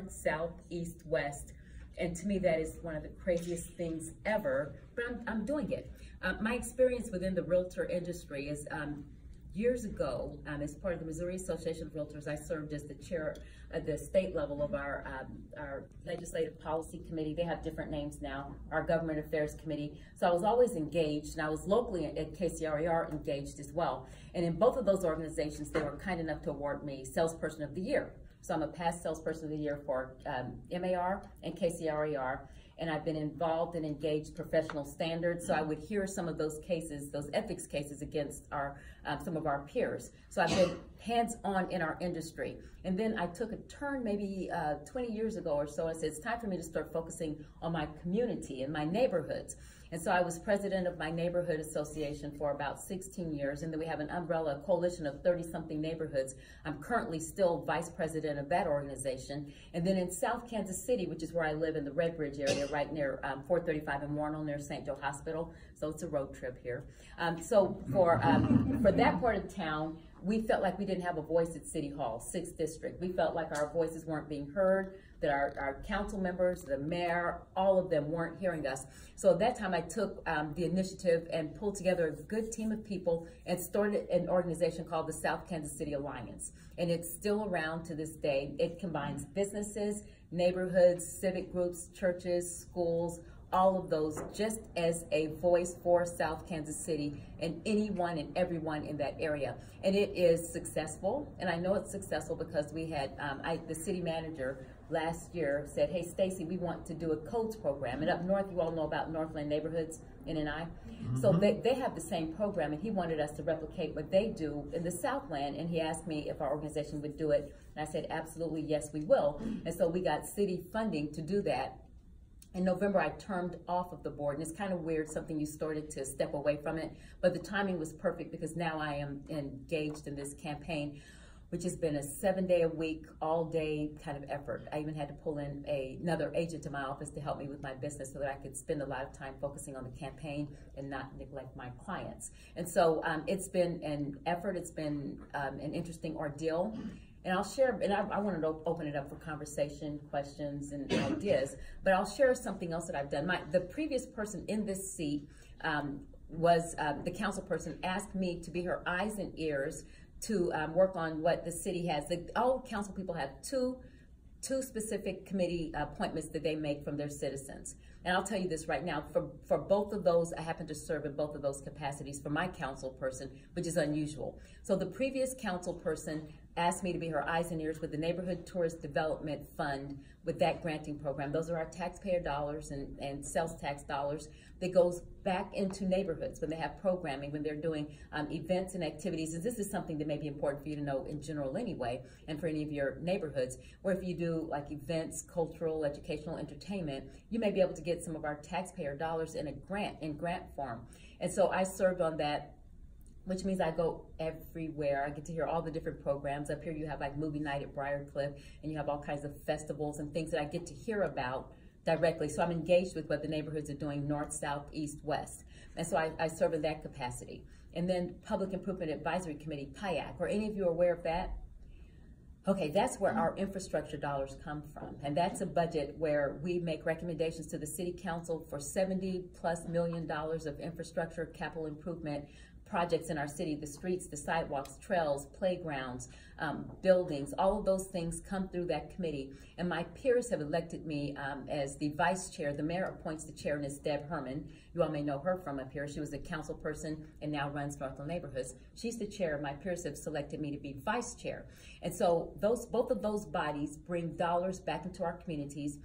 north, south, east, west. And to me, that is one of the craziest things ever, but I'm doing it. My experience within the realtor industry is years ago, as part of the Missouri Association of Realtors, I served as the chair at the state level of our legislative policy committee. They have different names now, our government affairs committee. So I was always engaged, and I was locally at KCRER engaged as well. And in both of those organizations, they were kind enough to award me Salesperson of the Year. So I'm a past Salesperson of the Year for MAR and KCRER. And I've been involved in engaged professional standards. So I would hear some of those cases, those ethics cases against our some of our peers. So I've been hands-on in our industry. And then I took a turn maybe 20 years ago or so. I said, it's time for me to start focusing on my community and my neighborhoods. And so I was president of my neighborhood association for about 16 years. And then we have an umbrella coalition of 30-something neighborhoods. I'm currently still vice president of that organization. And then in South Kansas City, which is where I live in the Redbridge area, right near 435 in Warnell, near St. Joe Hospital. So it's a road trip here. So for that part of town, we felt like we didn't have a voice at City Hall, 6th District. We felt like our voices weren't being heard, that our council members, the mayor, all of them weren't hearing us. So at that time I took the initiative and pulled together a good team of people and started an organization called the South Kansas City Alliance. And it's still around to this day. It combines businesses, neighborhoods, civic groups, churches, schools, all of those, just as a voice for South Kansas City and anyone and everyone in that area. And it is successful, and I know it's successful because we had, the city manager last year said, hey, Stacey, we want to do a codes program. And up north, you all know about Northland Neighborhoods, NNI. So they have the same program, and he wanted us to replicate what they do in the Southland, and he asked me if our organization would do it. And I said, absolutely, yes, we will. And so we got city funding to do that. In November, I termed off of the board, and it's kind of weird, something you started to step away from it, but the timing was perfect because now I am engaged in this campaign, which has been a 7-day-a-week, all-day kind of effort. I even had to pull in another agent to my office to help me with my business so that I could spend a lot of time focusing on the campaign and not neglect my clients. And so it's been an effort, it's been an interesting ordeal. And I'll share, and I wanted to open it up for conversation, questions, and ideas, but I'll share something else that I've done. The previous person in this seat was the council person asked me to be her eyes and ears to work on what the city has. All council people have two specific committee appointments that they make from their citizens. And I'll tell you this right now, for both of those, I happen to serve in both of those capacities for my council person, which is unusual. So the previous council person asked me to be her eyes and ears with the Neighborhood Tourist Development Fund with that granting program. Those are our taxpayer dollars and sales tax dollars that goes back into neighborhoods when they have programming, when they're doing events and activities. And this is something that may be important for you to know in general anyway, and for any of your neighborhoods, where if you do like events, cultural, educational, entertainment, you may be able to get some of our taxpayer dollars in grant form. And so I served on that, which means I go everywhere. I get to hear all the different programs. Up here you have like movie night at Briarcliff, and you have all kinds of festivals and things that I get to hear about directly. So I'm engaged with what the neighborhoods are doing, north, south, east, west. And so I serve in that capacity. And then Public Improvement Advisory Committee, PIAC. Are any of you aware of that? Okay, that's where our infrastructure dollars come from. And that's a budget where we make recommendations to the city council for $70+ million of infrastructure capital improvement projects in our city, the streets, the sidewalks, trails, playgrounds, buildings, all of those things come through that committee. And my peers have elected me as the vice chair. The mayor appoints the chair, and it's Deb Herman. You all may know her from up here. She was a council person and now runs Northland Neighborhoods. She's the chair. My peers have selected me to be vice chair. And so both of those bodies bring dollars back into our communities,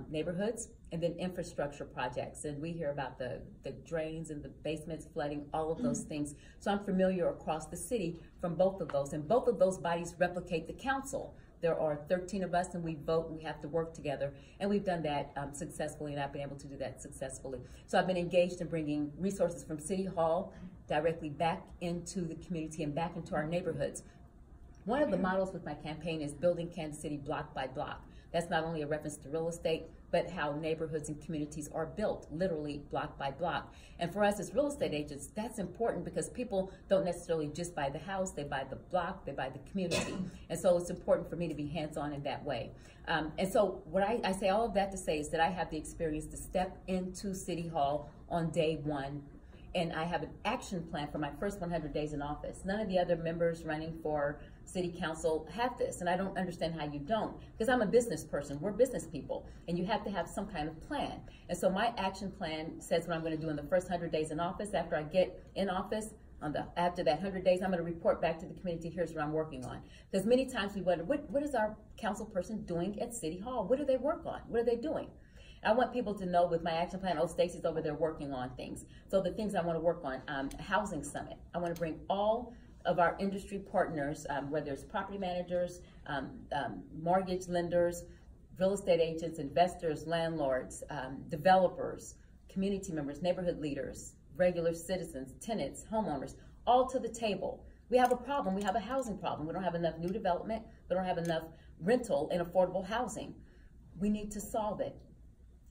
neighborhoods, and then infrastructure projects. And we hear about the drains and the basements flooding, all of those things. So I'm familiar across the city from both of those. And both of those bodies replicate the council. There are 13 of us, and we vote, and we have to work together. And we've done that successfully, and I've been able to do that successfully. So I've been engaged in bringing resources from City Hall directly back into the community and back into our neighborhoods. One of the models with my campaign is building Kansas City block by block. That's not only a reference to real estate, but how neighborhoods and communities are built, literally block by block. And for us as real estate agents, that's important because people don't necessarily just buy the house, they buy the block, they buy the community. And so it's important for me to be hands-on in that way. And so what I say all of that to say is that I have the experience to step into City Hall on day one, and I have an action plan for my first 100 days in office. None of the other members running for city council have this, and I don't understand how you don't, because I'm a business person. We're business people, and you have to have some kind of plan. And so my action plan says what I'm going to do in the first 100 days in office. After I get in office, after that 100 days, I'm going to report back to the community. Here's what I'm working on. Because many times we wonder, what is our council person doing at City Hall? What do they work on? What are they doing? I want people to know with my action plan, oh, Stacey's over there working on things. So the things I want to work on, housing summit. I want to bring all of our industry partners, whether it's property managers, mortgage lenders, real estate agents, investors, landlords, developers, community members, neighborhood leaders, regular citizens, tenants, homeowners, all to the table. We have a problem. We have a housing problem. We don't have enough new development. We don't have enough rental and affordable housing. We need to solve it.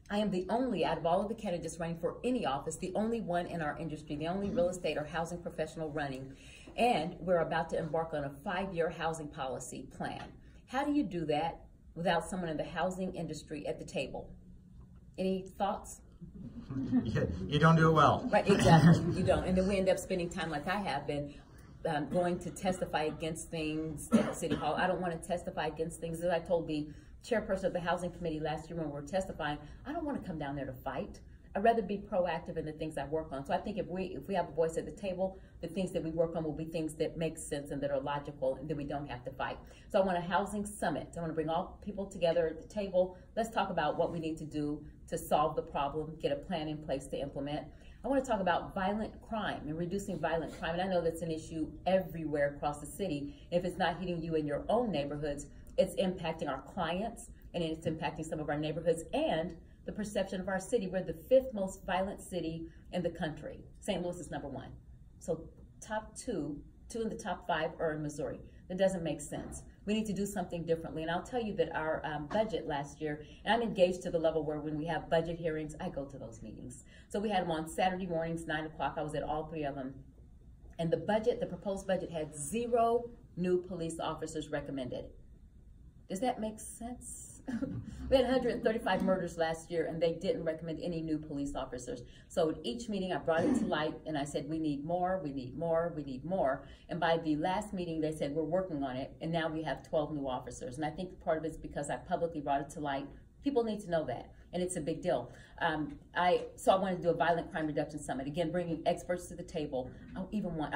I am the only, out of all of the candidates running for any office, the only one in our industry, the only real estate or housing professional running. And we're about to embark on a 5-year housing policy plan. How do you do that without someone in the housing industry at the table? Any thoughts? You don't do it well. Right, exactly, you don't. And then we end up spending time like I have been, going to testify against things at City Hall. I don't want to testify against things. As I told the chairperson of the housing committee last year when we were testifying, I don't want to come down there to fight. I'd rather be proactive in the things I work on. So I think if we have a voice at the table, the things that we work on will be things that make sense and that are logical and that we don't have to fight. So I want a housing summit. I want to bring all people together at the table. Let's talk about what we need to do to solve the problem, get a plan in place to implement. I want to talk about violent crime and reducing violent crime. And I know that's an issue everywhere across the city. If it's not hitting you in your own neighborhoods, it's impacting our clients, and it's impacting some of our neighborhoods and the perception of our city. We're the 5th most violent city in the country. St. Louis is number 1. So top two in the top 5 are in Missouri. That doesn't make sense. We need to do something differently. And I'll tell you that our budget last year, and I'm engaged to the level where when we have budget hearings, I go to those meetings. So we had them on Saturday mornings, 9 o'clock. I was at all 3 of them. And the budget, the proposed budget, had 0 new police officers recommended. Does that make sense? We had 135 murders last year, and they didn't recommend any new police officers. So at each meeting, I brought it to light, and I said, we need more, we need more, we need more. And by the last meeting, they said, we're working on it, and now we have 12 new officers. And I think part of it's because I publicly brought it to light. People need to know that, and it's a big deal. So I wanted to do a violent crime reduction summit. Again, bringing experts to the table. I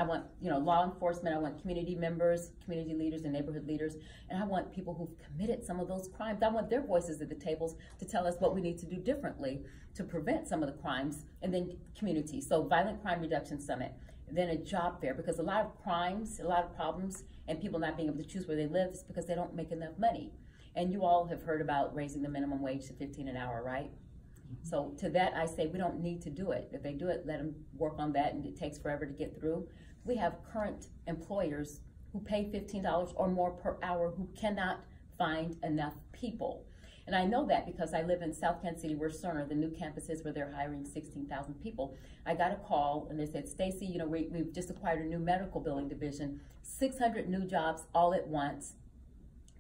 want law enforcement. I want community members, community leaders, and neighborhood leaders. And I want people who've committed some of those crimes. I want their voices at the tables to tell us what we need to do differently to prevent some of the crimes. And then community. So violent crime reduction summit. Then a job fair, because a lot of crimes, a lot of problems, and people not being able to choose where they live is because they don't make enough money. And you all have heard about raising the minimum wage to $15 an hour, right? So to that, I say we don't need to do it. If they do it, let them work on that, and it takes forever to get through. We have current employers who pay $15 or more per hour who cannot find enough people. And I know that because I live in South Kansas City, where Cerner, the new campus is, where they're hiring 16,000 people. I got a call, and they said, Stacey, we've just acquired a new medical billing division, 600 new jobs all at once,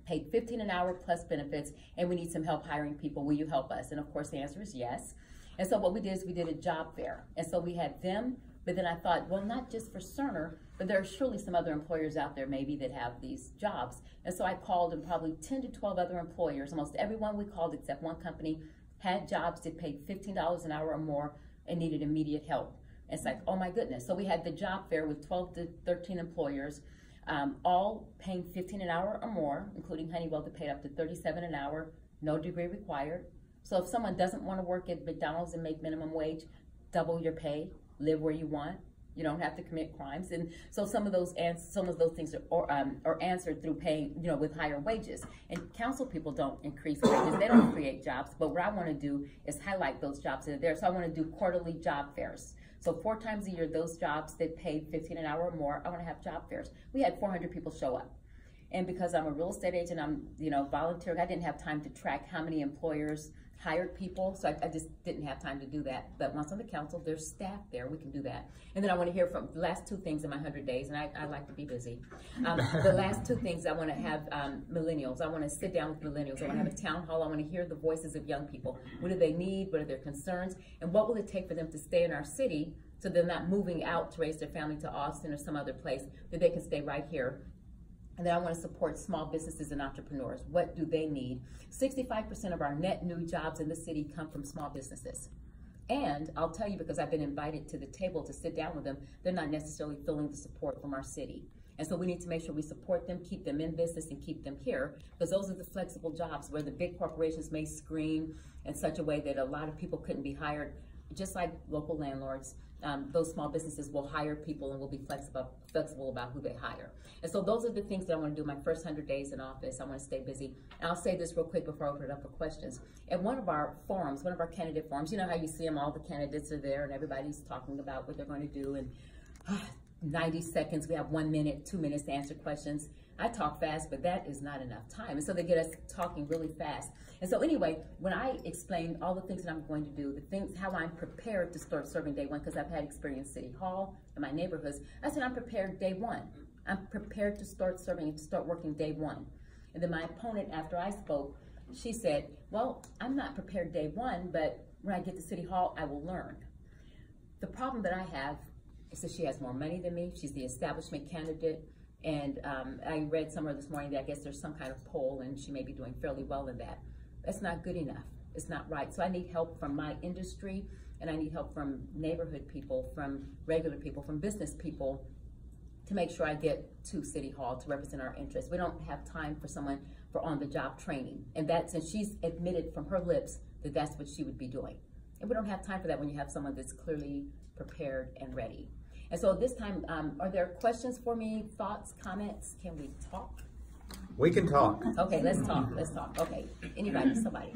paid $15 an hour plus benefits, and we need some help hiring people. Will you help us? And of course the answer is yes. And so what we did is we did a job fair. And so we had them, but then I thought, well, not just for Cerner, but there are surely some other employers out there maybe that have these jobs. And so I called, and probably 10 to 12 other employers, almost everyone we called except one company, had jobs that paid $15 an hour or more and needed immediate help. And it's like, oh my goodness. So we had the job fair with 12 to 13 employers, all paying $15 an hour or more, including Honeywell that paid up to $37 an hour, no degree required. So if someone doesn't want to work at McDonald's and make minimum wage, double your pay, live where you want. You don't have to commit crimes. And so some of those things are answered through paying, with higher wages. And council people don't increase wages. They don't create jobs. But what I want to do is highlight those jobs that are there. So I want to do quarterly job fairs. So 4 times a year, those jobs that paid $15 an hour or more, I want to have job fairs. We had 400 people show up. And because I'm a real estate agent, I'm, volunteering. I didn't have time to track how many employers hired people, so I just didn't have time to do that. But once on the council, there's staff there, we can do that. And then I want to hear from the last 2 things in my 100 days, and I like to be busy. The last 2 things, I want to have millennials. I want to sit down with millennials. I want to have a town hall. I want to hear the voices of young people. What do they need? What are their concerns? And what will it take for them to stay in our city so they're not moving out to raise their family to Austin or some other place, that they can stay right here? And then I want to support small businesses and entrepreneurs. What do they need? 65% of our net new jobs in the city come from small businesses. And I'll tell you, because I've been invited to the table to sit down with them, they're not necessarily feeling the support from our city. And so we need to make sure we support them, keep them in business, and keep them here, because those are the flexible jobs where the big corporations may screen in such a way that a lot of people couldn't be hired. Just like local landlords, those small businesses will hire people and will be flexible about who they hire. And so those are the things that I want to do my first 100 days in office. I want to stay busy. And I'll say this real quick before I open it up for questions. At one of our forums, one of our candidate forums, you know how you see them, all the candidates are there and everybody's talking about what they're going to do. And 90 seconds, we have 1 minute, 2 minutes to answer questions. I talk fast, but that is not enough time. And so they get us talking really fast. And so anyway, when I explained all the things that I'm going to do, the things, how I'm prepared to start serving day one, because I've had experience in City Hall and my neighborhoods, I said I'm prepared day one. I'm prepared to start serving and to start working day one. And then my opponent, after I spoke, she said, well, I'm not prepared day one, but when I get to City Hall, I will learn. The problem that I have is that she has more money than me. She's the establishment candidate. And I read somewhere this morning that I guess there's some kind of poll and she may be doing fairly well in that. That's not good enough. It's not right. So I need help from my industry, and I need help from neighborhood people, from regular people, from business people, to make sure I get to City Hall to represent our interests. We don't have time for someone for on-the-job training. And that's, and she's admitted from her lips that that's what she would be doing. And we don't have time for that when you have someone that's clearly prepared and ready. And so this time, are there questions for me, thoughts, comments? Can we talk? We can talk. Okay, let's talk, let's talk. Okay, anybody, somebody.